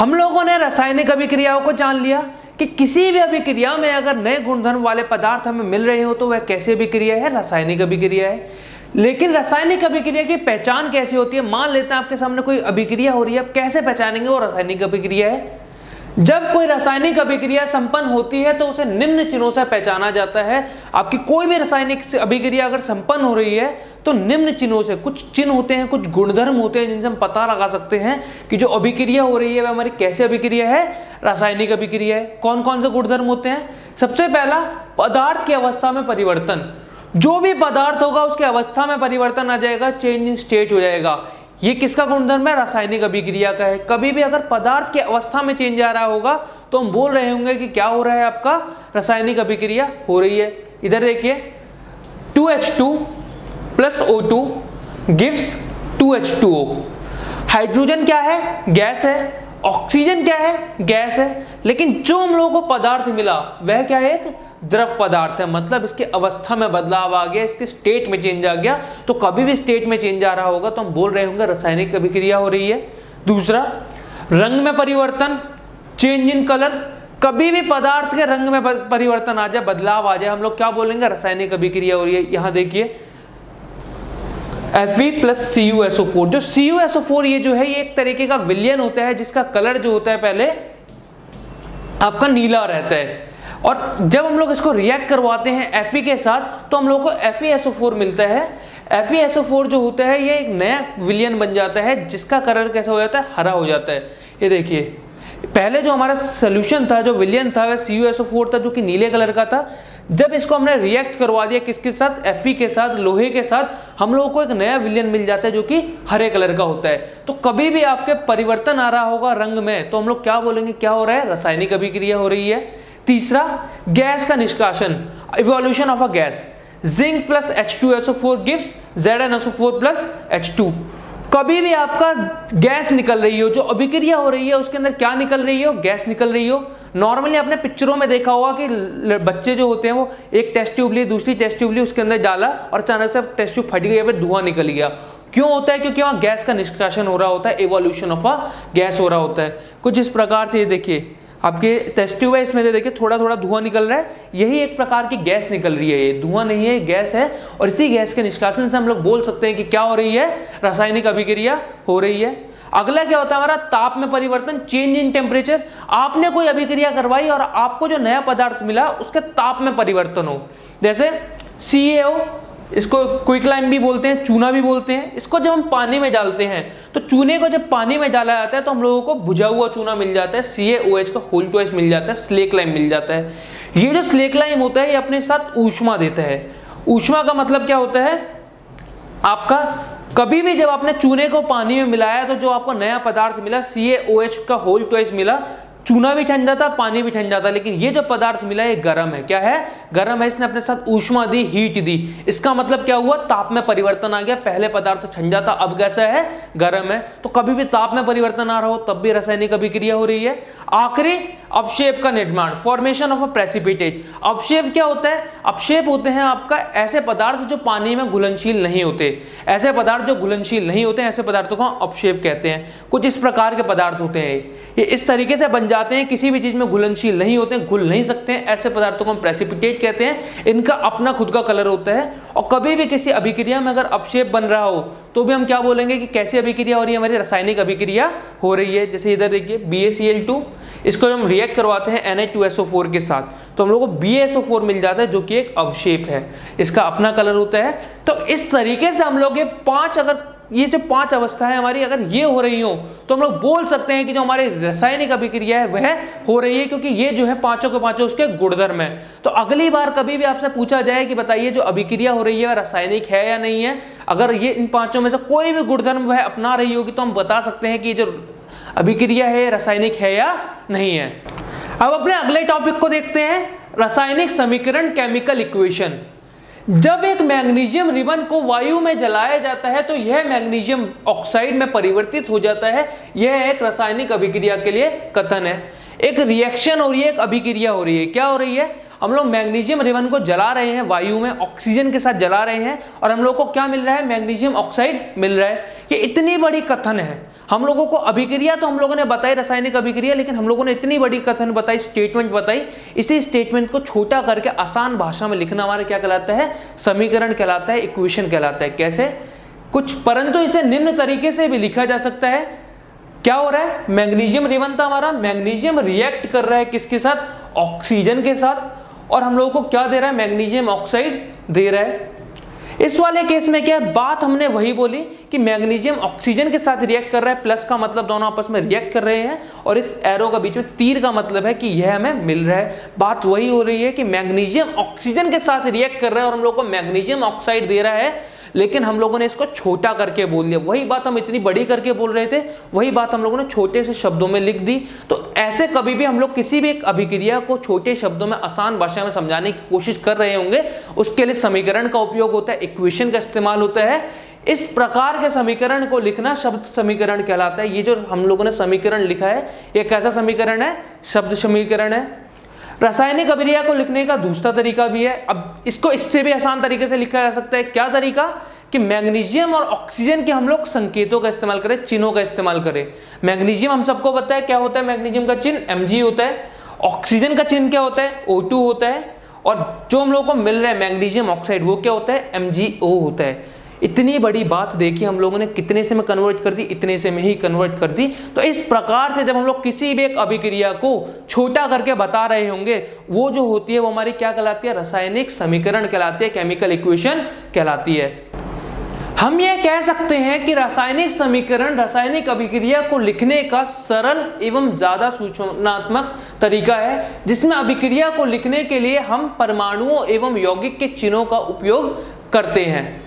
हम लोगों ने रासायनिक अभिक्रियाओं को जान लिया कि किसी भी अभिक्रिया में अगर नए गुणधर्म वाले पदार्थ हमें मिल रहे हो तो वह कैसी अभिक्रिया है, रासायनिक अभिक्रिया है। लेकिन रासायनिक अभिक्रिया की पहचान कैसे होती है? मान लेते हैं आपके सामने कोई अभिक्रिया हो रही है, आप कैसे पहचानेंगे वो रासायनिक अभिक्रिया है? जब कोई रासायनिक अभिक्रिया संपन्न होती है तो उसे निम्न चिन्हों से पहचाना जाता है। आपकी कोई भी रासायनिक अभिक्रिया अगर संपन्न हो रही है तो निम्न चिन्हों से, कुछ चिन्ह होते हैं, कुछ गुणधर्म होते हैं जिनसे हम पता लगा सकते हैं कि जो अभिक्रिया हो रही है वह हमारी कैसी अभिक्रिया है, रासायनिक अभिक्रिया है। कौन कौन से गुणधर्म होते हैं? सबसे पहला, पदार्थ की अवस्था में परिवर्तन। जो भी पदार्थ होगा उसकी अवस्था में परिवर्तन आ जाएगा, चेंज इन स्टेट हो जाएगा। ये किसका गुणधर्म है? रासायनिक अभिक्रिया का है। कभी भी अगर पदार्थ की अवस्था में चेंज आ रहा होगा तो हम बोल रहे होंगे कि क्या हो रहा है, आपका रासायनिक अभिक्रिया हो रही है। इधर देखिए 2H2 plus O2 gives 2H2O। Hydrogen क्या है? गैस है। ऑक्सीजन क्या है? गैस है। लेकिन जो हम लोगों को पदार्थ मिला वह क्या है? एक द्रव पदार्थ है। मतलब इसके अवस्था में बदलाव आ गया, इसके स्टेट में चेंज आ गया। तो कभी भी स्टेट में चेंज आ रहा होगा तो हम बोल रहे होंगे रासायनिक अभिक्रिया हो रही है। दूसरा, रंग में परिवर्तन, चेंज इन कलर। कभी भी पदार्थ के रंग में परिवर्तन आ जाए, बदलाव आ जाए, हम लोग क्या बोलेंगे? रासायनिक अभिक्रिया हो रही है। यहां देखिए Fe प्लस CuSO4। जो CuSO4 ये जो है ये एक तरीके का विलयन होता है जिसका कलर जो होता है पहले आपका नीला रहता है, और जब हम लोग इसको रिएक्ट करवाते हैं Fe के साथ तो हम लोग को FeSO4 मिलता है। FeSO4 जो होता है ये एक नया विलयन बन जाता है जिसका कलर कैसा हो जाता है? हरा हो जाता है। ये देखिए पहले जो हमारा सोल्यूशन था, जो विलयन था, वह CuSO4 था जो कि नीले कलर का था। जब इसको हमने रिएक्ट करवा दिया किसके साथ? Fe के साथ, लोहे के साथ, हम लोगों को एक नया विलयन मिल जाता है जो कि हरे कलर का होता है। तो कभी भी आपके परिवर्तन आ रहा होगा रंग में तो हम लोग क्या बोलेंगे? क्या हो रहा है? रासायनिक अभिक्रिया हो रही है। तीसरा, गैस का निष्कासन, evolution of a gas. Zinc plus H2SO4 gives ZnSO4 plus H2। कभी भी आपका गैस निकल रही हो, जो अभिक्रिया हो रही है उसके अंदर क्या निकल रही हो? गैस निकल रही हो। नॉर्मली आपने पिक्चरों में देखा होगा कि बच्चे जो होते हैं वो एक टेस्ट ट्यूब ली, दूसरी टेस्ट ट्यूब ली, उसके अंदर डाला और अचानक से टेस्ट ट्यूब फट गई या फिर धुआं निकल गया। क्यों होता है? क्योंकि वहाँ गैस का निष्कासन हो रहा होता है, इवोल्यूशन ऑफ अ गैस हो रहा होता है। कुछ इस प्रकार से ये देखिए आपके टेस्ट ट्यूब है, इसमें से देखिए थोड़ा थोड़ा धुआं निकल रहा है, यही एक प्रकार की गैस निकल रही है। ये धुआं नहीं है, गैस है। और इसी गैस के निष्कासन से हम लोग बोल सकते हैं कि क्या हो रही है? रासायनिक अभिक्रिया हो रही है। अगला क्या होता है हमारा? ताप में परिवर्तन, चेंज इन टेम्परेचर। आपने कोई अभिक्रिया करवाई और आपको जो नया पदार्थ मिला उसके ताप में परिवर्तन हो। जैसे CaO, इसको क्विकलाइम भी बोलते हैं, चूना भी बोलते हैं। इसको जब हम पानी में डालते हैं तो चूने को जब पानी में डाला जाता है तो हम लोगों को बुझा हुआ चूना मिल जाता है, CaOH का होल ट्वाइस मिल जाता है, स्लेक लाइम मिल जाता है। ये जो स्लेक लाइम होता है ये अपने साथ ऊष्मा देता है। ऊष्मा का मतलब क्या होता है? आपका कभी भी जब आपने चूने को पानी में मिलाया तो जो आपको नया पदार्थ मिला CaOH का होल ट्वाइस मिला, चूना भी ठंड जाता, पानी भी ठंड जाता, लेकिन ये जो पदार्थ मिला ये गर्म है। क्या है? गर्म है। इसने अपने साथ ऊष्मा दी, हीट दी। इसका मतलब क्या हुआ? ताप में परिवर्तन आ गया। पहले पदार्थ ठंड जाता, अब कैसा है? गर्म है। तो कभी भी ताप में परिवर्तन आ रहा हो तब भी रासायनिक अभिक्रिया हो रही है। आखिरी, अवक्षेप का निर्माण, फॉर्मेशन ऑफ अ प्रेसिपिटेट। अवक्षेप क्या होता है? अवक्षेप होते हैं आपका ऐसे पदार्थ जो पानी में घुलनशील नहीं होते। ऐसे पदार्थ जो घुलनशील नहीं होते ऐसे पदार्थों को अवक्षेप कहते हैं। कुछ इस प्रकार के पदार्थ होते हैं, ये इस तरीके से बन जाते हैं, किसी भी चीज में घुलनशील नहीं होते, घुल नहीं सकते हैं। ऐसे पदार्थों को हम प्रेसिपिटेट कहते हैं। इनका अपना खुद का कलर होता है। और कभी भी किसी अभिक्रिया में अगर अवक्षेप बन रहा हो तो भी हम क्या बोलेंगे कि कैसी अभिक्रिया हो रही है? हमारी रासायनिक अभिक्रिया हो रही है। जैसे इधर देखिए BaCl2, इसको हम रिएक्ट करवाते हैं Na2SO4 के साथ तो हम लोग को BaSO4 मिल जाता है जो कि एक अवक्षेप है, इसका अपना कलर होता है। तो इस तरीके से हम लोग ये जो पांच अवस्थाएं हमारी अगर ये हो रही हो तो हम लोग बोल सकते हैं कि जो हमारी रासायनिक अभिक्रिया है वह हो रही है, क्योंकि ये जो है पांचों के पांचों उसके गुणधर्म है। तो अगली बार कभी भी आपसे पूछा जाए कि बताइए जो अभिक्रिया हो रही है वह रासायनिक है या नहीं है, अगर ये इन पांचों में से कोई भी गुणधर्म वह अपना रही होगी तो हम बता सकते हैं कि जो अभिक्रिया है रासायनिक है या नहीं है। अब अपने अगले टॉपिक को देखते हैं, रासायनिक समीकरण, केमिकल इक्वेशन। जब एक मैग्नीशियम रिबन को वायु में जलाया जाता है तो यह मैग्नीशियम ऑक्साइड में परिवर्तित हो जाता है। यह एक रासायनिक अभिक्रिया के लिए कथन है। एक रिएक्शन हो रही है, एक अभिक्रिया हो रही है। क्या हो रही है? हम लोग मैग्नीशियम रेवन को जला रहे हैं वायु में, ऑक्सीजन के साथ जला रहे हैं, और हम लोग को क्या मिल रहा है? मैग्नीशियम ऑक्साइड मिल रहा है। ये इतनी बड़ी कथन है। हम लोगों को अभिक्रिया तो हम लोगों ने बताई, रासायनिक अभिक्रिया, लेकिन हम लोगों ने इतनी बड़ी कथन बताई, स्टेटमेंट बताई। इसी स्टेटमेंट को छोटा करके आसान भाषा में लिखना हमारा क्या कहलाता है? समीकरण कहलाता है, इक्वेशन कहलाता है। कैसे? कुछ, परंतु इसे निम्न तरीके से भी लिखा जा सकता है। क्या हो रहा है? मैग्नीशियम रेवन था हमारा, मैग्नीशियम रिएक्ट कर रहा है किसके साथ? ऑक्सीजन के साथ, और हम लोगों को क्या दे रहा है? मैग्नीशियम ऑक्साइड दे रहा है। इस वाले केस में क्या है? बात हमने वही बोली कि मैग्नीशियम ऑक्सीजन के साथ रिएक्ट कर रहा है, प्लस का मतलब दोनों आपस में रिएक्ट कर रहे हैं, और इस एरो का बीच में तीर का मतलब है कि यह हमें मिल रहा है। बात वही हो रही है कि मैग्नीशियम ऑक्सीजन के साथ रिएक्ट कर रहा है और हम लोग को मैग्नीशियम ऑक्साइड दे रहा है, लेकिन हम लोगों ने इसको छोटा करके बोल दिया। वही बात हम इतनी बड़ी करके बोल रहे थे, वही बात हम लोगों ने छोटे से शब्दों में लिख दी। तो ऐसे कभी भी हम लोग किसी भी एक अभिक्रिया को छोटे शब्दों में आसान भाषा में समझाने की कोशिश कर रहे होंगे, उसके लिए समीकरण का उपयोग होता है, इक्वेशन का इस्तेमाल होता है। इस प्रकार के समीकरण को लिखना शब्द समीकरण कहलाता है। ये जो हम लोगों ने समीकरण लिखा है, ये कैसा समीकरण है? शब्द समीकरण है। रासायनिक अभिक्रिया को लिखने का दूसरा तरीका भी है। अब इसको इससे भी आसान तरीके से लिखा जा सकता है। क्या तरीका? कि मैग्नीशियम और ऑक्सीजन के हम लोग संकेतों का इस्तेमाल करें, चिन्हों का इस्तेमाल करें। मैग्नीशियम हम सबको पता है क्या होता है, मैग्नीशियम का चिन्ह Mg होता है। ऑक्सीजन का चिन्ह क्या होता है? O2 होता है। और जो हम लोग को मिल रहा है मैग्नीशियम ऑक्साइड, वो क्या होता है? MgO होता है। इतनी बड़ी बात देखी हम लोगों ने, कितने से में कन्वर्ट कर दी? इतने से में ही कन्वर्ट कर दी। तो इस प्रकार से जब हम लोग किसी भी एक अभिक्रिया को छोटा करके बता रहे होंगे, वो जो होती है वो हमारी क्या कहलाती है? रासायनिक समीकरण कहलाती है, केमिकल इक्वेशन कहलाती है। हम ये कह सकते हैं कि रासायनिक समीकरण रासायनिक अभिक्रिया को लिखने का सरल एवं ज्यादा सूचनात्मक तरीका है, जिसमें अभिक्रिया को लिखने के लिए हम परमाणुओं एवं यौगिक के चिन्हों का उपयोग करते हैं।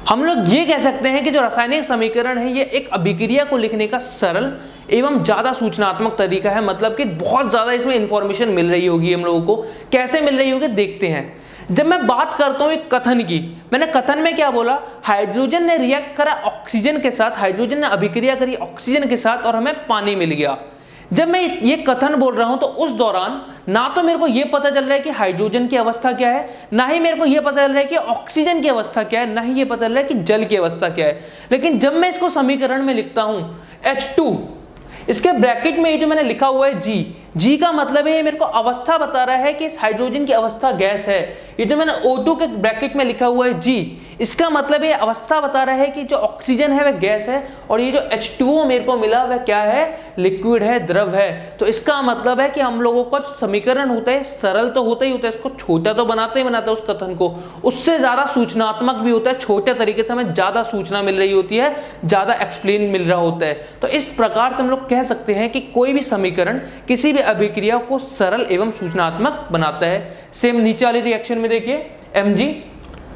हम लोग ये कह सकते हैं कि जो रासायनिक समीकरण है, ये एक अभिक्रिया को लिखने का सरल एवं ज्यादा सूचनात्मक तरीका है। मतलब कि बहुत ज्यादा इसमें इंफॉर्मेशन मिल रही होगी हम लोगों को। कैसे मिल रही होगी देखते हैं। जब मैं बात करता हूं एक कथन की, मैंने कथन में क्या बोला? हाइड्रोजन ने रिएक्ट करा ऑक्सीजन के साथ, हाइड्रोजन ने अभिक्रिया करी ऑक्सीजन के साथ और हमें पानी मिल गया। जब मैं ये कथन बोल रहा हूं तो उस दौरान ना तो मेरे को ये पता चल रहा है कि हाइड्रोजन की अवस्था क्या है, ना ही मेरे को ये पता चल रहा है कि ऑक्सीजन की अवस्था क्या है, ना ही ये पता चल रहा है कि जल की अवस्था क्या है। लेकिन जब मैं इसको समीकरण में लिखता हूं H2, इसके ब्रैकेट में ये जो मैंने लिखा हुआ है जी का मतलब है ये मेरे को अवस्था बता रहा है कि इस हाइड्रोजन की अवस्था गैस है। ये जो मैंने O2 के ब्रैकेट में लिखा हुआ है जी, इसका मतलब ये अवस्था बता रहा है कि जो ऑक्सीजन है वह गैस है, और ये जो H2O मेरे को मिला वह क्या है? लिक्विड है, द्रव है। तो इसका मतलब है कि हम लोगों का समीकरण होता है सरल तो होता ही होता है, इसको छोटा तो बनाते ही बनाता है उस कथन को, उससे ज्यादा सूचनात्मक भी होता है। छोटे तरीके से हमें ज्यादा सूचना मिल रही होती है, ज्यादा एक्सप्लेन मिल रहा होता है। तो इस प्रकार से हम लोग कह सकते हैं कि कोई भी समीकरण किसी भी अभिक्रिया को सरल एवं सूचनात्मक बनाता है। सेम नीचे वाली रिएक्शन में देखिए, Mg,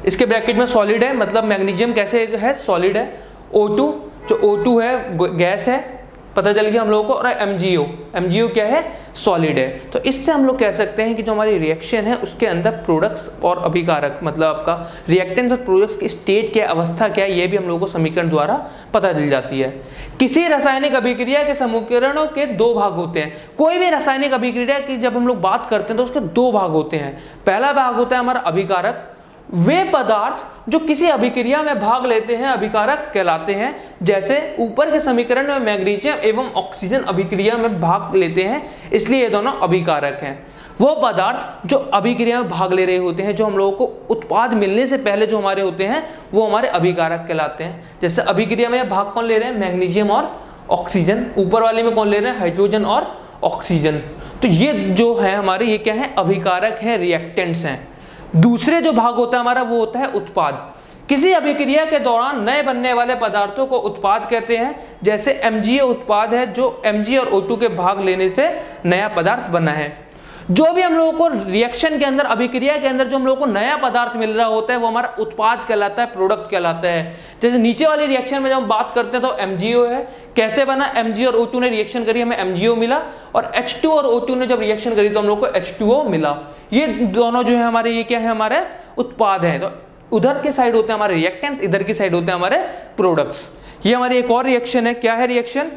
इसके ब्रैकेट में सॉलिड है, मतलब मैग्नीशियम कैसे है? सॉलिड है। O2, जो O2 है गैस है, पता चल गया हम लोगों को। और MgO क्या है? सॉलिड है। तो इससे हम लोग कह सकते हैं कि जो हमारी रिएक्शन है उसके अंदर प्रोडक्ट्स और अभिकारक, मतलब आपका रिएक्टेंट्स और प्रोडक्ट्स की स्टेट क्या, अवस्था क्या है, ये भी हम लोगों को समीकरण द्वारा पता चल जाती है। किसी रासायनिक अभिक्रिया के समीकरणों के दो भाग होते हैं। कोई भी रासायनिक अभिक्रिया की जब हम लोग बात करते हैं तो उसके दो भाग होते हैं। पहला भाग होता है हमारा अभिकारक। वे पदार्थ जो किसी अभिक्रिया में भाग लेते हैं अभिकारक कहलाते हैं। जैसे ऊपर के समीकरण में मैग्नीशियम एवं ऑक्सीजन अभिक्रिया में भाग लेते हैं, इसलिए ये दोनों अभिकारक हैं। वो पदार्थ जो अभिक्रिया में भाग ले रहे होते हैं, जो हम लोगों को उत्पाद मिलने से पहले जो हमारे होते हैं, वो हमारे अभिकारक कहलाते हैं। जैसे अभिक्रिया में भाग कौन ले रहे हैं? मैग्नीशियम और ऑक्सीजन। ऊपर वाले में कौन ले रहे हैं? हाइड्रोजन और ऑक्सीजन। तो ये जो है हमारे, ये क्या है? अभिकारक है, रिएक्टेंट्स हैं। दूसरे जो भाग होता है हमारा, वो होता है उत्पाद। किसी अभिक्रिया के दौरान नए बनने वाले पदार्थों को उत्पाद कहते हैं। जैसे MgO उत्पाद है, जो Mg और O2 के भाग लेने से नया पदार्थ बना है। जो भी हम लोगों को रिएक्शन के अंदर, अभिक्रिया के अंदर जो हम लोगों को नया पदार्थ मिल रहा होता है, वो हमारा उत्पाद कहलाता है, प्रोडक्ट कहलाता है। जैसे नीचे वाली रिएक्शन में जब हम बात करते हैं तो MgO है, कैसे बना? Mg और O2 ने रिएक्शन करी, हमें MgO मिला, और H2 और O2 ने जब रिएक्शन करी तो हम लोग को H2O मिला। ये दोनों जो है हमारे, ये क्या है? हमारे उत्पाद है। तो उधर के साइड होते हैं हमारे रिएक्टेंट्स, इधर की साइड होते हैं हमारे प्रोडक्ट्स। ये हमारी एक और रिएक्शन है। क्या है रिएक्शन?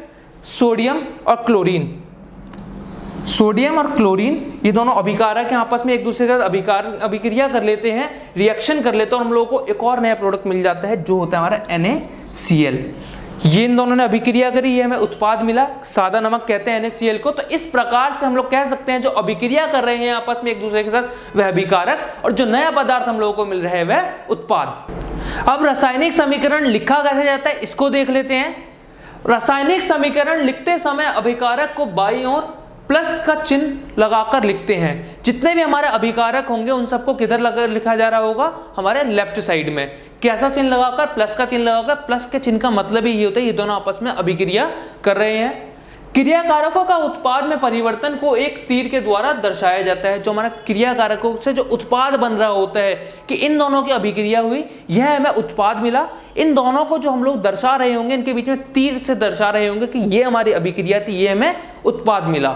सोडियम और क्लोरीन। सोडियम और क्लोरीन ये दोनों अभिकारक हैं, आपस में एक दूसरे के साथ अभिक्रिया कर लेते हैं, रिएक्शन कर लेते हैं, और हम लोगों को एक और नया प्रोडक्ट मिल जाता है जो होता है हमारा NaCl। ये इन दोनों ने अभिक्रिया करी, ये हमें उत्पाद मिला, सादा नमक कहते हैं NaCl को। तो इस प्रकार से हम लोग कह सकते हैं जो अभिक्रिया कर रहे हैं आपस में एक दूसरे के साथ वह अभिकारक, और जो नया पदार्थ हम लोगों को मिल रहा है वह उत्पाद। अब रासायनिक समीकरण लिखा कैसे जाता है इसको देख लेते हैं। रासायनिक समीकरण लिखते समय अभिकारक को बाईं ओर प्लस का चिन्ह लगाकर लिखते हैं। जितने भी हमारे अभिकारक होंगे उन सबको किधर लिखा जा रहा होगा, हमारे लेफ्ट साइड में। कैसा चिन्ह लगाकर, प्लस का चिन्ह लगाकर। प्लस के चिन्ह का मतलब ही ये होता है ये दोनों आपस में अभिक्रिया कर रहे हैं। क्रियाकारकों का उत्पाद में परिवर्तन को एक तीर के द्वारा दर्शाया जाता है। जो हमारा क्रियाकारकों से जो उत्पाद बन रहा होता है कि इन दोनों की अभिक्रिया हुई, यह हमें उत्पाद मिला। इन दोनों को जो हम लोग दर्शा रहे होंगे, इनके बीच में तीर से दर्शा रहे होंगे कि ये हमारी अभिक्रिया थी, ये हमें उत्पाद मिला।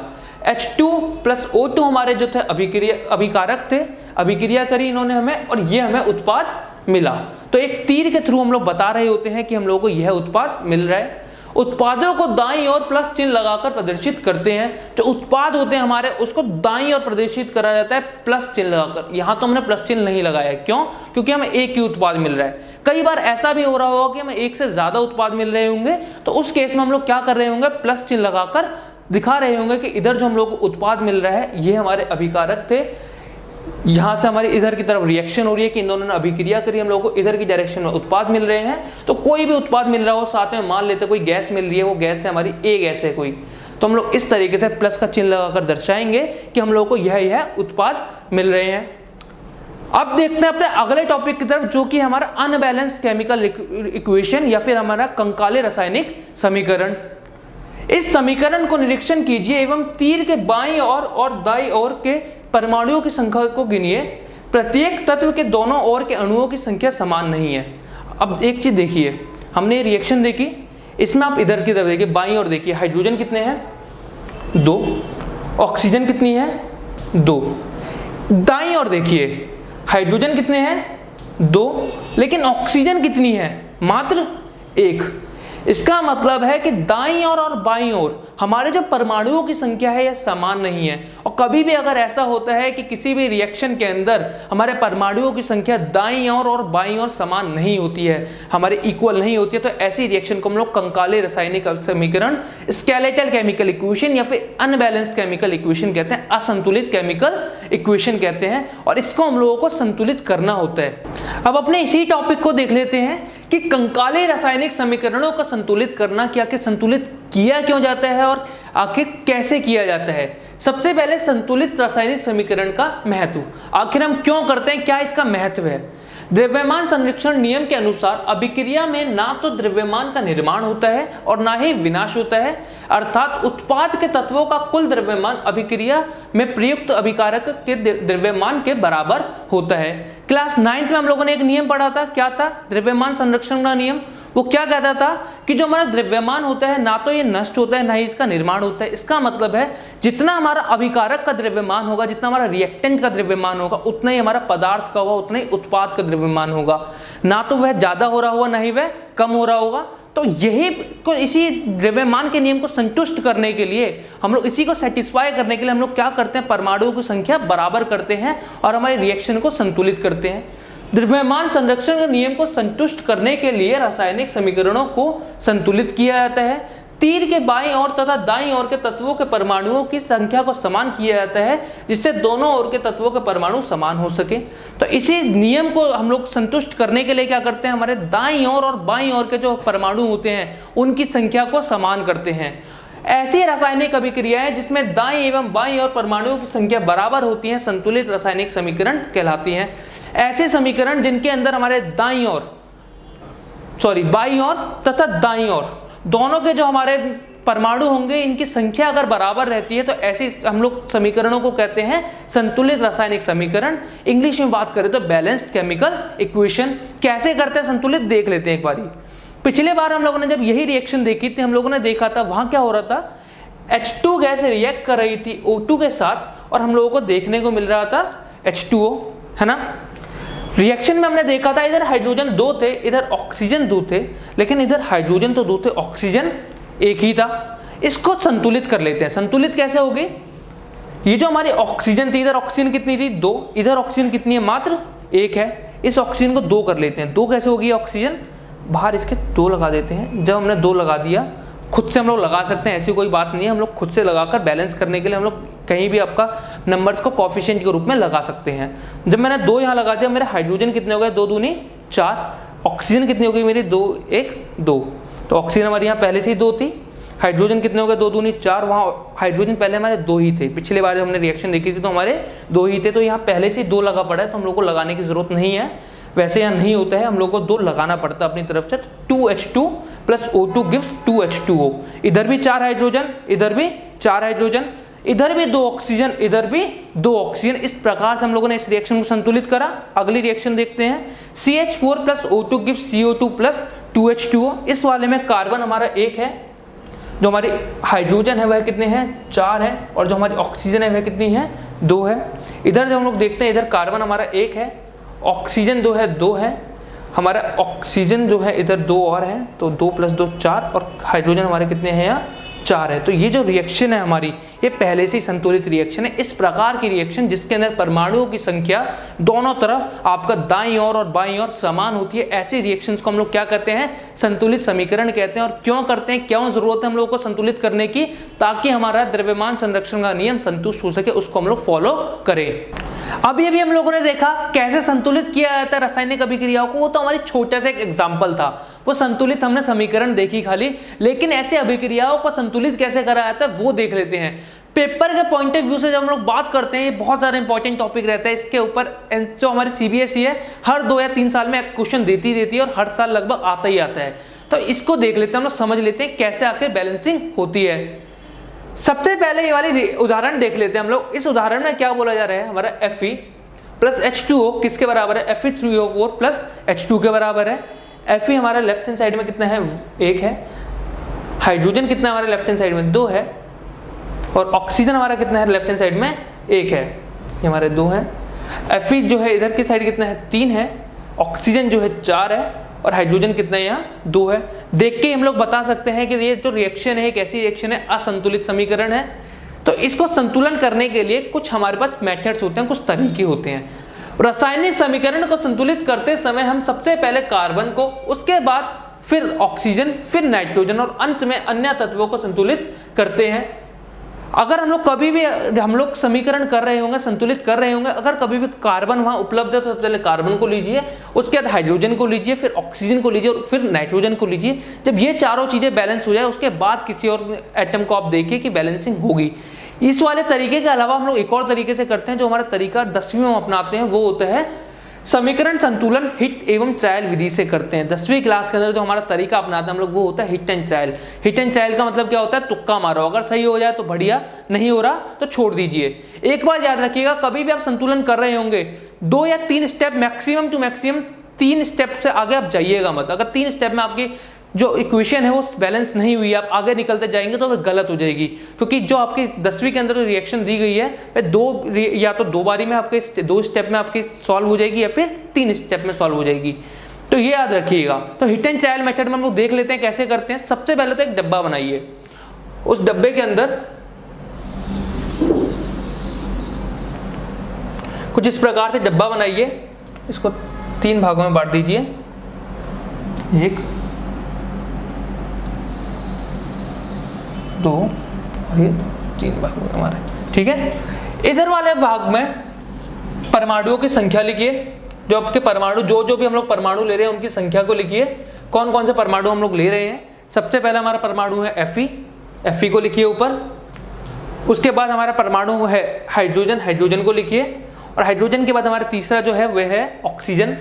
H2 प्लस O2 हमारे जो थे अभिकारक थे, अभिक्रिया करी इन्होंने हमें, और ये हमें उत्पाद मिला। तो एक तीर के थ्रू हम लोग बता रहे होते हैं कि हम लोगों को यह उत्पाद मिल रहा है। उत्पादों को दाईं ओर प्लस चिन्ह लगाकर प्रदर्शित करते हैं। जो उत्पाद होते हैं हमारे, उसको दाईं ओर प्रदर्शित करा जाता है प्लस चिन्ह लगाकर। यहाँ तो हमने प्लस चिन्ह नहीं लगाया, क्यों? क्योंकि हमें एक ही उत्पाद मिल रहा है। कई बार ऐसा भी हो रहा होगा कि हमें एक से ज्यादा उत्पाद मिल रहे होंगे, तो उस केस में हम लोग क्या कर रहे होंगे, प्लस चिन्ह लगाकर दिखा रहे होंगे कि इधर जो हम लोग को उत्पाद मिल रहा है ये हमारे अभिकारक थे, यहां से हमारे इधर की तरफ रिएक्शन हो रही है कि इन दोनों ने अभिक्रिया करी, हम लोगों को इधर की डायरेक्शन में उत्पाद मिल रहे हैं। तो कोई भी उत्पाद मिल रहा हो, साथ में मान लेते कोई गैस मिल रही है, वो गैस है हमारी A गैस है कोई, तो हम लोग इस तरीके से प्लस का चिन्ह लगाकर दर्शाएंगे कि हम लोगों को यह उत्पाद मिल रहे हैं। अब देखते हैं अपने अगले टॉपिक की तरफ, जो कि हमारा अनबैलेंस्ड केमिकल इक्वेशन या फिर हमारा कंकाले रासायनिक समीकरण। इस समीकरण को निरीक्षण कीजिए एवं तीर के बाईं ओर और दाईं ओर के परमाणुओं की संख्या को गिनिए। प्रत्येक तत्व के दोनों ओर के अणुओं की संख्या समान नहीं है। अब एक चीज देखिए, हमने रिएक्शन देखी, इसमें आप इधर की तरफ देखिए, बाईं ओर देखिए, हाइड्रोजन कितने हैं? 2। ऑक्सीजन कितनी है? 2। दाईं ओर देखिए, हाइड्रोजन कितने हैं? 2, लेकिन ऑक्सीजन कितनी है? मात्र 1। इसका मतलब है कि दाईं ओर और बाईं ओर हमारे जो परमाणुओं की संख्या है यह समान नहीं है। और कभी भी अगर ऐसा होता है कि किसी भी रिएक्शन के अंदर हमारे परमाणुओं की संख्या दाईं ओर और बाईं ओर समान नहीं होती है, हमारे इक्वल नहीं होती है, तो ऐसी रिएक्शन को हम लोग कंकाले रासायनिक समीकरण, स्केलेटल केमिकल इक्वेशन या फिर अनबैलेंस्ड केमिकल इक्वेशन कहते हैं, असंतुलित केमिकल इक्वेशन कहते हैं, और इसको हम लोगों को संतुलित करना होता है। अब अपने इसी टॉपिक को देख लेते हैं कि कंकाले रासायनिक समीकरणों को संतुलित करना, कि आखिर संतुलित किया क्यों जाता है और आखिर कैसे किया जाता है। सबसे पहले संतुलित रासायनिक समीकरण का महत्व, आखिर हम क्यों करते हैं, क्या इसका महत्व है। द्रव्यमान संरक्षण नियम के अनुसार अभिक्रिया में ना तो द्रव्यमान का निर्माण होता है और ना ही विनाश होता है, अर्थात उत्पाद के तत्वों का कुल द्रव्यमान अभिक्रिया में प्रयुक्त अभिकारक के द्रव्यमान के बराबर होता है। क्लास 9th में हम लोगों ने एक नियम पढ़ा था, क्या था? द्रव्यमान संरक्षण का नियम। वो क्या कहता था कि जो हमारा द्रव्यमान होता है ना तो ये नष्ट होता है ना ही इसका निर्माण होता है। इसका मतलब है जितना हमारा अभिकारक का द्रव्यमान होगा, जितना हमारा रिएक्टेंट का द्रव्यमान होगा, उतना ही हमारा पदार्थ का होगा, उतना ही उत्पाद का द्रव्यमान होगा। ना तो वह ज्यादा हो रहा होगा ना ही वह कम हो रहा होगा। तो यही को इसी द्रव्यमान के नियम को संतुष्ट करने के लिए हम लोग, इसी को सेटिस्फाई करने के लिए हम लोग क्या करते हैं, परमाणुओं की संख्या बराबर करते हैं और हमारे रिएक्शन को संतुलित करते हैं। द्रव्यमान संरक्षण के नियम को संतुष्ट करने के लिए रासायनिक समीकरणों को संतुलित किया जाता है। तीर के बाईं ओर तथा दाईं ओर के तत्वों के परमाणुओं की संख्या को समान किया जाता है, जिससे दोनों ओर के तत्वों के परमाणु समान हो सके। तो इसी नियम को हम लोग संतुष्ट करने के लिए क्या करते हैं, हमारे दाईं ओर और बाईं ओर के जो परमाणु होते हैं उनकी संख्या को समान करते हैं। ऐसी रासायनिक अभिक्रियाएं जिसमें दाईं एवं बाईं ओर परमाणुओं की संख्या बराबर होती है संतुलित रासायनिक समीकरण कहलाती हैं। ऐसे समीकरण जिनके अंदर हमारे बाईं ओर तथा दाईं ओर दोनों के जो हमारे परमाणु होंगे, इनकी संख्या अगर बराबर रहती है तो ऐसे हम लोग समीकरणों को कहते हैं संतुलित रासायनिक समीकरण। इंग्लिश में बात करें तो बैलेंस्ड केमिकल इक्वेशन। कैसे करते हैं संतुलित, देख लेते हैं एक बारी। पिछले बार हम लोगों ने जब यही रिएक्शन देखी थी, हम लोगों ने देखा था वहां क्या हो रहा था, H2 गैस रिएक्ट कर रही थी O2 के साथ और हम लोगों को देखने को मिल रहा था H2O, है ना। रिएक्शन में हमने देखा था इधर हाइड्रोजन 2 थे, इधर ऑक्सीजन 2 थे, लेकिन इधर हाइड्रोजन तो 2 थे, ऑक्सीजन एक ही था। इसको संतुलित कर लेते हैं। संतुलित कैसे होगी, ये जो हमारी ऑक्सीजन थी, इधर ऑक्सीजन कितनी थी 2, इधर ऑक्सीजन कितनी है मात्र 1 है। इस ऑक्सीजन को 2 कर लेते हैं। 2 कैसे होगी ऑक्सीजन, बाहर इसके 2 लगा देते हैं। जब हमने 2 लगा दिया, खुद से हम लोग लगा सकते हैं, ऐसी कोई बात नहीं है, हम लोग खुद से लगाकर बैलेंस करने के लिए हम लोग कहीं भी आपका नंबर्स को कोफिशिएंट के रूप में लगा सकते हैं। जब मैंने 2 यहाँ लगा दिया, मेरे हाइड्रोजन कितने हो गए 2 दूनी 4, ऑक्सीजन कितनी हो गई मेरी 2 1 2, तो ऑक्सीजन हमारी यहाँ पहले से ही 2 थी। हाइड्रोजन कितने हो गए 2 दूनी 4, वहाँ हाइड्रोजन पहले हमारे 2 ही थे, पिछले बार जब हमने रिएक्शन देखी थी तो हमारे 2 ही थे, तो यहाँ पहले से 2 लगा पड़ा है, तो हम लोग को लगाने की जरूरत नहीं है। वैसे यहाँ नहीं होता है, हम लोग को 2 लगाना पड़ता है अपनी तरफ से। 2H2 plus O2 gives 2H2O। इधर भी 4 हाइड्रोजन, इधर भी 4 हाइड्रोजन, इधर भी 2 ऑक्सीजन, इधर भी 2 ऑक्सीजन। इस प्रकार से हम लोगों ने इस रिएक्शन को संतुलित करा। अगली रिएक्शन देखते हैं। CH4 plus O2 gives CO2 plus 2H2O। इस वाले में कार्बन हमारा 1 है, जो हमारी हाइड्रोजन है वह कितने हैं 4 है, और जो हमारी ऑक्सीजन है वह कितनी है 2 है। इधर जब हम लोग देखते हैं, इधर कार्बन हमारा 1 है, ऑक्सीजन 2 है, हमारा ऑक्सीजन जो है इधर 2 और है, तो 2 प्लस 2 4, और हाइड्रोजन हमारे कितने हैं यहाँ 4 है। तो ये जो रिएक्शन है हमारी, ये पहले से ही संतुलित रिएक्शन है। इस प्रकार की रिएक्शन जिसके अंदर परमाणुओं की संख्या दोनों तरफ आपका दाईं ओर और बाईं ओर समान होती है, ऐसे रिएक्शंस को हम लोग क्या कहते हैं संतुलित समीकरण कहते हैं। और क्यों करते हैं, क्यों जरूरत है हम लोगों को संतुलित करने की, ताकि हमारा द्रव्यमान संरक्षण का नियम संतुष्ट हो सके, उसको हम लोग फॉलो करें। अभी अभी हम लोगों ने देखा कैसे संतुलित किया जाता है रासायनिक अभिक्रियाओं को, वो तो हमारी छोटा सा एक एग्जाम्पल था, वो संतुलित हमने समीकरण देखी खाली। लेकिन ऐसे अभिक्रियाओं को संतुलित कैसे करा जाता है वो देख लेते हैं। पेपर के पॉइंट ऑफ व्यू से जब हम लोग बात करते हैं, ये बहुत सारा इंपॉर्टेंट टॉपिक रहता है। इसके ऊपर जो हमारी CBSE है हर 2 या 3 साल में एक क्वेश्चन देती रहती है, और हर साल लगभग आता ही आता है। तो इसको देख लेते हैं, हम लोग समझ लेते हैं कैसे आखिर बैलेंसिंग होती है। सबसे पहले ये वाली उदाहरण देख लेते हैं हम लोग। इस उदाहरण में क्या बोला जा रहा है, हमारा Fe प्लस H2O किसके बराबर है, Fe3O4 प्लस H2 के बराबर है। Fe हमारा लेफ्ट हैंड साइड में कितना है 1 है, हाइड्रोजन कितना हमारे लेफ्ट हैंड साइड में 2 है, और ऑक्सीजन हमारा कितना है लेफ्ट हैंड साइड में 1 है, ये हमारे 2 है। Fe जो है इधर की साइड कितना है 3 है, ऑक्सीजन जो है 4 है, और हाइड्रोजन कितना है यहाँ 2 है। देख के हम लोग बता सकते हैं कि ये जो रिएक्शन है कैसी रिएक्शन है, असंतुलित समीकरण है। तो इसको संतुलन करने के लिए कुछ हमारे पास मेथड्स होते हैं, कुछ तरीके होते हैं। रासायनिक समीकरण को संतुलित करते समय हम सबसे पहले कार्बन को, उसके बाद फिर ऑक्सीजन, फिर नाइट्रोजन, और अंत में अन्य तत्वों को संतुलित करते हैं। अगर हम लोग कभी भी हम लोग समीकरण कर रहे होंगे, संतुलित कर रहे होंगे, अगर कभी भी कार्बन वहां उपलब्ध है तो सबसे पहले कार्बन को लीजिए, उसके बाद हाइड्रोजन को लीजिए, फिर ऑक्सीजन को लीजिए, और फिर नाइट्रोजन को लीजिए। जब ये चारों चीजें बैलेंस हो जाए, उसके बाद किसी और एटम को आप देखिए कि बैलेंसिंग होगी। इस वाले तरीके के अलावा हम लोग एक और तरीके से करते हैं, जो हमारा तरीका 10वीं में अपनाते हैं, वो होता है समीकरण संतुलन हिट एवं ट्रायल विधि से करते हैं। 10वीं क्लास के अंदर जो हमारा तरीका अपनाते हैं हम लोग, वो होता है hit and trial. Hit and trial का मतलब क्या होता है, तुक्का मारो, अगर सही हो जाए तो बढ़िया, नहीं हो रहा तो छोड़ दीजिए। एक बात याद रखिएगा, कभी भी आप संतुलन कर रहे होंगे 2 या 3 step maximum two maximum 3 step से आगे आप जाइएगा मत। अगर 3 स्टेप में आपकी जो इक्वेशन है वो बैलेंस नहीं हुई, आप आगे निकलते जाएंगे तो वह गलत हो जाएगी। क्योंकि जो आपकी 10वीं के अंदर जो रिएक्शन दी गई है वह या तो 2 बारी में आपके 2 स्टेप में आपकी सॉल्व हो जाएगी, या फिर 3 स्टेप में सॉल्व हो जाएगी। तो ये याद रखिएगा। तो हिट एंड ट्रायल मेथड में हम लोग देख लेते हैं कैसे करते हैं। सबसे पहले तो एक डब्बा बनाइए, उस डब्बे के अंदर कुछ इस प्रकार से डब्बा बनाइए, इसको 3 भागों में बांट दीजिए, 1 2 और ये 3 भाग हुए हमारे, ठीक है। इधर वाले भाग में परमाणुओं की संख्या लिखिए, जो आपके परमाणु जो भी हम लोग परमाणु ले रहे हैं उनकी संख्या को लिखिए, कौन कौन से परमाणु हम लोग ले रहे हैं। सबसे पहला हमारा परमाणु है Fe को लिखिए ऊपर। उसके बाद हमारा परमाणु है हाइड्रोजन को लिखिए, और हाइड्रोजन के बाद हमारा तीसरा जो है वह है ऑक्सीजन।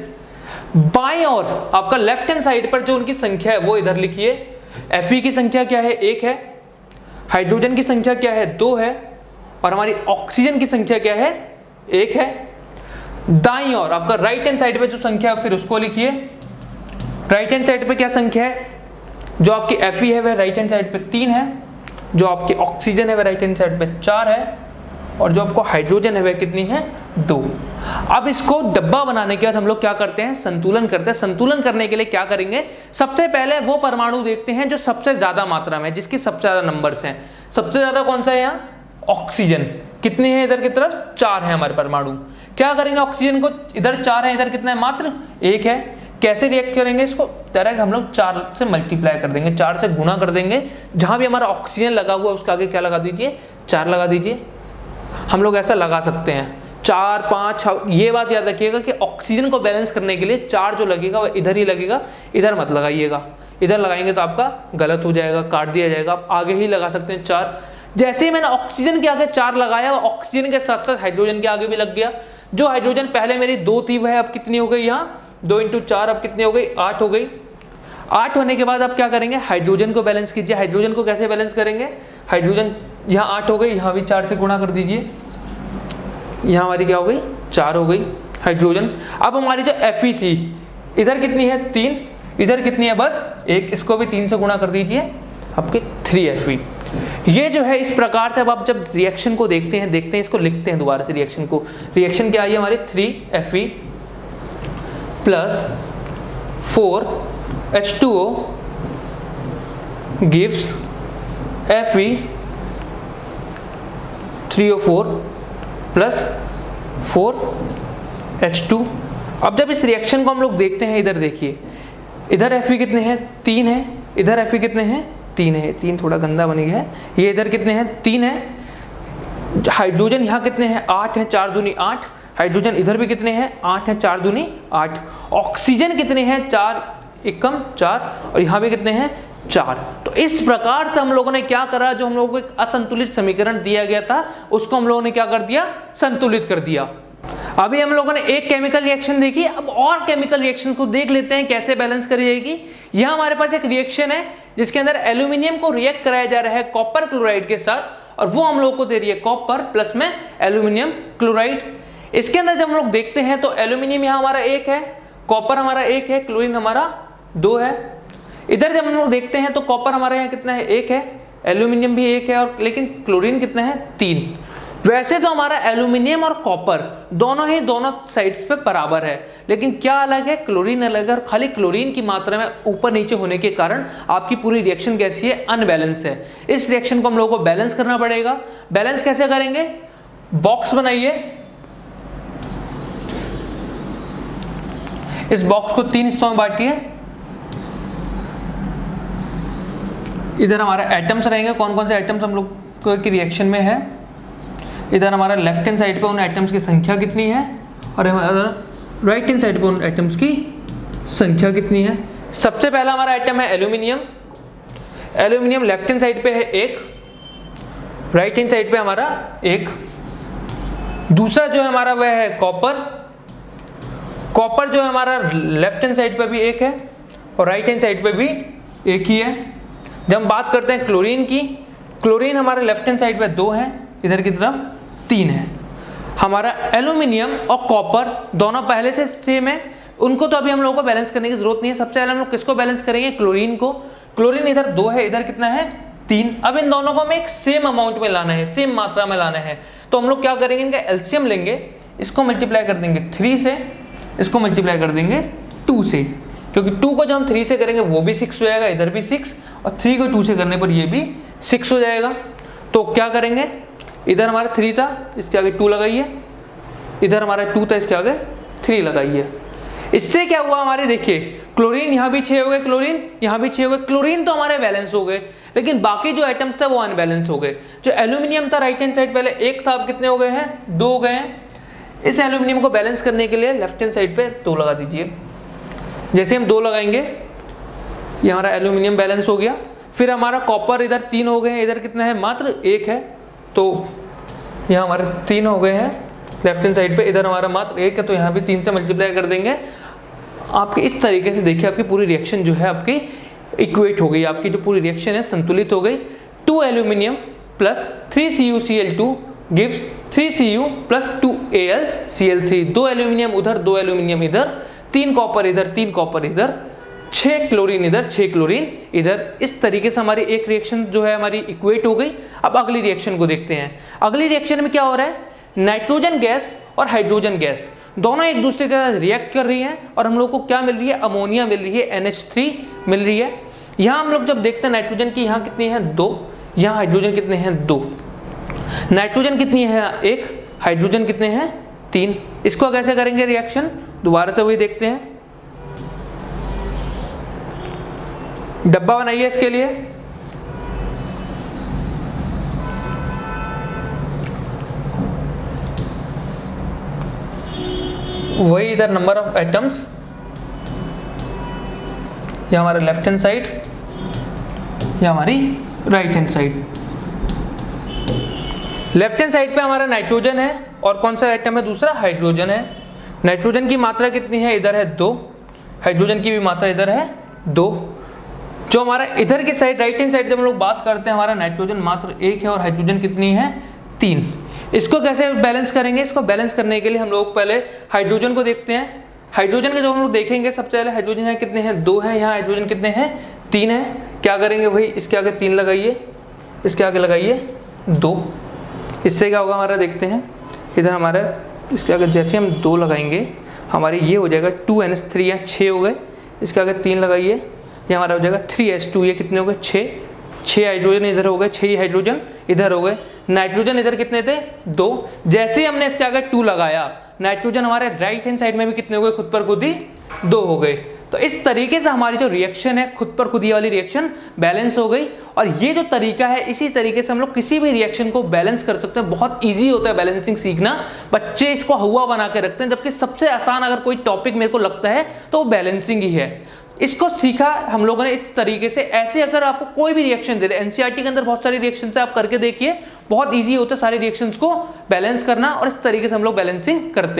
बाएं और आपका लेफ्ट हैंड साइड पर जो उनकी संख्या है वो इधर लिखिए। Fe की संख्या क्या है 1 है, हाइड्रोजन की संख्या क्या है 2 है, और हमारी ऑक्सीजन की संख्या क्या है 1 है। दाईं ओर आपका राइट हैंड साइड पे जो संख्या है फिर उसको लिखिए। राइट हैंड साइड पे क्या संख्या है, जो आपकी Fe है वह राइट हैंड साइड पे 3 है, जो आपकी ऑक्सीजन है वह राइट हैंड साइड पे 4 है, और जो आपको हाइड्रोजन है वह कितनी है 2। अब इसको डब्बा बनाने के बाद हम लोग क्या करते हैं, संतुलन करते हैं। संतुलन करने के लिए क्या करेंगे, सबसे पहले वो परमाणु देखते हैं जो सबसे ज्यादा मात्रा में, जिसकी सबसे ज्यादा नंबर्स हैं। सबसे ज्यादा कौन सा है यहाँ, ऑक्सीजन। कितनी है इधर की तरफ 4 है हमारे परमाणु। क्या करेंगे ऑक्सीजन को, इधर 4 है इधर कितना है मात्र 1 है, कैसे रिएक्ट करेंगे इसको, डायरेक्ट हम लोग 4 से मल्टीप्लाई कर देंगे, 4 से गुणा कर देंगे, जहां भी हमारा ऑक्सीजन लगा हुआ है उसके आगे क्या लगा दीजिए 4 लगा दीजिए। हम लोग ऐसा लगा सकते हैं 4 5, ये बात याद रखिएगा कि ऑक्सीजन को बैलेंस करने के लिए 4 जो लगेगा वह इधर ही लगेगा, इधर मत लगाइएगा, इधर लगाएंगे तो आपका गलत हो जाएगा, काट दिया जाएगा। आप आगे ही लगा सकते हैं 4। जैसे ही मैंने ऑक्सीजन के आगे 4 लगाया, ऑक्सीजन के साथ साथ हाइड्रोजन के आगे भी लग गया। जो हाइड्रोजन पहले मेरी 2 थी वह अब कितनी हो गई, यहाँ 2 × 4 अब कितनी हो गई 8 हो गई। 8 होने के बाद आप क्या करेंगे, हाइड्रोजन को बैलेंस कीजिए। हाइड्रोजन को कैसे बैलेंस करेंगे, हाइड्रोजन यहाँ 8 हो गई, यहाँ भी 4 से गुणा कर दीजिए, यहाँ हमारी क्या हो गई 4 हो गई हाइड्रोजन। अब हमारी जो Fe थी इधर कितनी है 3, इधर कितनी है बस 1, इसको भी 3 से गुणा कर दीजिए, आपके 3 Fe। ये जो है इस प्रकार से अब आप जब रिएक्शन को देखते हैं इसको लिखते हैं दोबारा से रिएक्शन को। रिएक्शन क्या आई हमारे 3 Fe plus 4 H2O gives Fe 3O4 plus 4 H2। अब जब इस रिएक्शन को हम लोग देखते हैं, इधर देखिए, इधर Fe कितने हैं 3 है, इधर Fe कितने हैं 3 है, 3 थोड़ा गंदा बन गया है, ये इधर कितने हैं 3 है। हाइड्रोजन यहाँ कितने हैं 8 है, 4 दूनी 8, हाइड्रोजन इधर भी कितने हैं 8 है, 4 दूनी 8। ऑक्सीजन कितने हैं 4 एकम 4, और यहाँ भी कितने हैं 4। तो इस प्रकार से हम लोगों ने क्या करा, जो हम लोगों को एक असंतुलित समीकरण दिया गया था उसको हम लोगों ने क्या कर दिया, संतुलित कर दिया। अभी हम लोगों ने एक केमिकल रिएक्शन देखी, अब और केमिकल रिएक्शन को देख लेते हैं कैसे बैलेंस करी जाएगी। यहाँ हमारे पास एक रिएक्शन है जिसके अंदर एल्यूमिनियम को रिएक्ट कराया जा रहा है कॉपर क्लोराइड के साथ, और वो हम लोग को दे रही है कॉपर प्लस में एल्यूमिनियम क्लोराइड। इसके अंदर जब हम लोग देखते हैं तो एल्यूमिनियम यहाँ हमारा 1 है, कॉपर हमारा 1 है, क्लोरीन हमारा 2 है। इधर जब हम लोग देखते हैं तो कॉपर हमारे यहाँ कितना है 1 है, एल्यूमिनियम भी 1 है, और लेकिन क्लोरीन कितना है 3। वैसे तो हमारा एल्यूमिनियम और कॉपर दोनों साइड्स पे बराबर है, लेकिन क्या अलग है, क्लोरीन अलग है, और खाली क्लोरीन की मात्रा में ऊपर नीचे होने के कारण आपकी पूरी रिएक्शन कैसी है, अनबैलेंस है। इस रिएक्शन को हम लोगों को बैलेंस करना पड़ेगा। बैलेंस कैसे करेंगे, बॉक्स बनाइए, इस बॉक्स को 3 हिस्सों में बांटिए। इधर हमारे एटम्स रहेंगे, कौन कौन से एटम्स हम लोग की रिएक्शन में है। इधर हमारा लेफ्ट हैंड साइड पे उन एटम्स की संख्या कितनी है, और हमारा राइट हैंड साइड पे उन एटम्स की संख्या कितनी है। सबसे पहला हमारा एटम है aluminium. Aluminium left hand side पे है 1, राइट हैंड साइड पे हमारा 1। दूसरा जो है हमारा वह है कॉपर। कॉपर जो है हमारा लेफ्ट हैंड साइड पे भी 1 है, और राइट हैंड साइड पे भी 1 ही है। जब हम बात करते हैं क्लोरीन की, क्लोरीन हमारे लेफ्ट हैंड साइड पे 2 है, इधर की तरफ 3 है। हमारा एल्यूमिनियम और कॉपर दोनों पहले से सेम है, उनको तो अभी हम लोगों को बैलेंस करने की जरूरत नहीं है। सबसे पहले हम लोग किसको बैलेंस करेंगे, क्लोरीन को। क्लोरीन इधर 2 है, इधर कितना है 3। अब इन दोनों को हमें एक सेम अमाउंट में लाना है, सेम मात्रा में लाना है। तो हम लोग क्या करेंगे, इनका एलसीएम लेंगे, इसको मल्टीप्लाई कर देंगे 3 से, इसको मल्टीप्लाई कर देंगे 2 से, क्योंकि 2 को जब हम 3 से करेंगे वो भी 6 हो जाएगा, इधर भी 6, और 3 को 2 से करने पर ये भी 6 हो जाएगा। तो क्या करेंगे, इधर हमारा 3 था, इसके आगे 2 लगाइए, इधर हमारा 2 था, इसके आगे 3 लगाइए। इससे क्या हुआ हमारे, देखिए क्लोरीन यहाँ भी 6 हो गए, क्लोरीन यहाँ भी 6 हो गए। क्लोरीन तो हमारे बैलेंस हो गए, लेकिन बाकी जो आइटम्स थे वो अनबैलेंस हो गए। जो एल्यूमिनियम था राइट हैंड साइड पहले 1 था, अब कितने हो गए हैं 2 हो गए हैं। इस एल्यूमिनियम को बैलेंस करने के लिए लेफ्ट हैंड साइड पे 2 लगा दीजिए। जैसे हम 2 लगाएंगे ये हमारा एल्यूमिनियम बैलेंस हो गया। फिर हमारा कॉपर इधर 3 हो गए हैं, इधर कितना है मात्र 1 है, तो यहाँ हमारे 3 हो गए हैं लेफ्ट हैंड साइड पे, इधर हमारा मात्र 1 है, तो यहाँ भी 3 से मल्टीप्लाई कर देंगे। आपके इस तरीके से देखिए आपकी पूरी रिएक्शन जो है आपकी इक्वेट हो गई, आपकी जो पूरी रिएक्शन है संतुलित हो गई। 2 aluminium plus 3 CuCl2 gives 3 Cu plus 2 AlCl3। 2 aluminium उधर, 2 एल्यूमिनियम इधर, 3 कॉपर इधर, 3 कॉपर इधर, 6 क्लोरीन इधर, 6 क्लोरीन इधर। इस तरीके से हमारी एक रिएक्शन जो है हमारी इक्वेट हो गई। अब अगली रिएक्शन को देखते हैं। अगली रिएक्शन में क्या हो रहा है, नाइट्रोजन गैस और हाइड्रोजन गैस दोनों एक दूसरे के साथ रिएक्ट कर रही हैं, और हम लोग को क्या मिल रही है, अमोनिया मिल रही है, NH3 मिल रही है। यहाँ हम लोग जब देखते हैं नाइट्रोजन की यहाँ कितनी है 2, यहाँ हाइड्रोजन कितने हैं 2। नाइट्रोजन कितनी है 1, हाइड्रोजन कितने हैं 3। इसको कैसे करेंगे रिएक्शन, दोबारा से वही देखते हैं। डब्बा बनाइए इसके लिए, वही इधर नंबर ऑफ एटम्स, ये हमारा लेफ्ट हैंड साइड, ये हमारी right hand side. Left hand side पे हमारा नाइट्रोजन है और कौन सा एटम है दूसरा, हाइड्रोजन है। नाइट्रोजन की मात्रा कितनी है, इधर है 2, हाइड्रोजन की भी मात्रा इधर है 2। जो हमारा इधर की साइड राइट हैंड साइड जब हम लोग बात करते हैं, हमारा नाइट्रोजन मात्र 1 है और हाइड्रोजन कितनी है 3। इसको कैसे बैलेंस करेंगे, इसको बैलेंस करने के लिए हम लोग पहले हाइड्रोजन को देखते हैं। हाइड्रोजन के जो हम लोग देखेंगे, सबसे पहले हाइड्रोजन यहाँ कितने हैं 2 है, यहाँ हाइड्रोजन कितने हैं 3 है। क्या करेंगे वही, इसके आगे 3 लगाइए, इसके आगे लगाइए 2। इससे क्या होगा हमारा, देखते हैं इधर हमारा, इसके आगे जैसे हम 2 लगाएंगे हमारे ये हो जाएगा 2NH3, यहाँ 6 हो गए। इसके आगे 3 लगाइए, ये हमारा हो जाएगा 3H2, ये कितने हो गए 6 हाइड्रोजन इधर हो गए, 6 हाइड्रोजन इधर हो गए। नाइट्रोजन इधर कितने थे 2, जैसे ही हमने इसके आगे 2 लगाया, नाइट्रोजन हमारे राइट हैंड साइड में भी कितने हो गए, खुद पर खुद ही 2 हो गए। तो इस तरीके से हमारी जो रिएक्शन है, खुद पर खुद ही वाली रिएक्शन बैलेंस हो गई। और ये जो तरीका है, इसी तरीके से हम लोग किसी भी रिएक्शन को बैलेंस कर सकते हैं। बहुत इजी होता है बैलेंसिंग सीखना, बच्चे इसको हुआ बना के रखते हैं, जबकि सबसे आसान अगर कोई टॉपिक मेरे को लगता है तो वो बैलेंसिंग ही है। इसको सीखा हम लोगों ने इस तरीके से। ऐसे अगर आपको कोई भी रिएक्शन दे रहे, एनसीईआरटी के अंदर बहुत सारी रिएक्शन है, आप करके देखिए, बहुत ईजी होता है सारे रिएक्शंस को बैलेंस करना, और इस तरीके से हम लोग बैलेंसिंग करते हैं।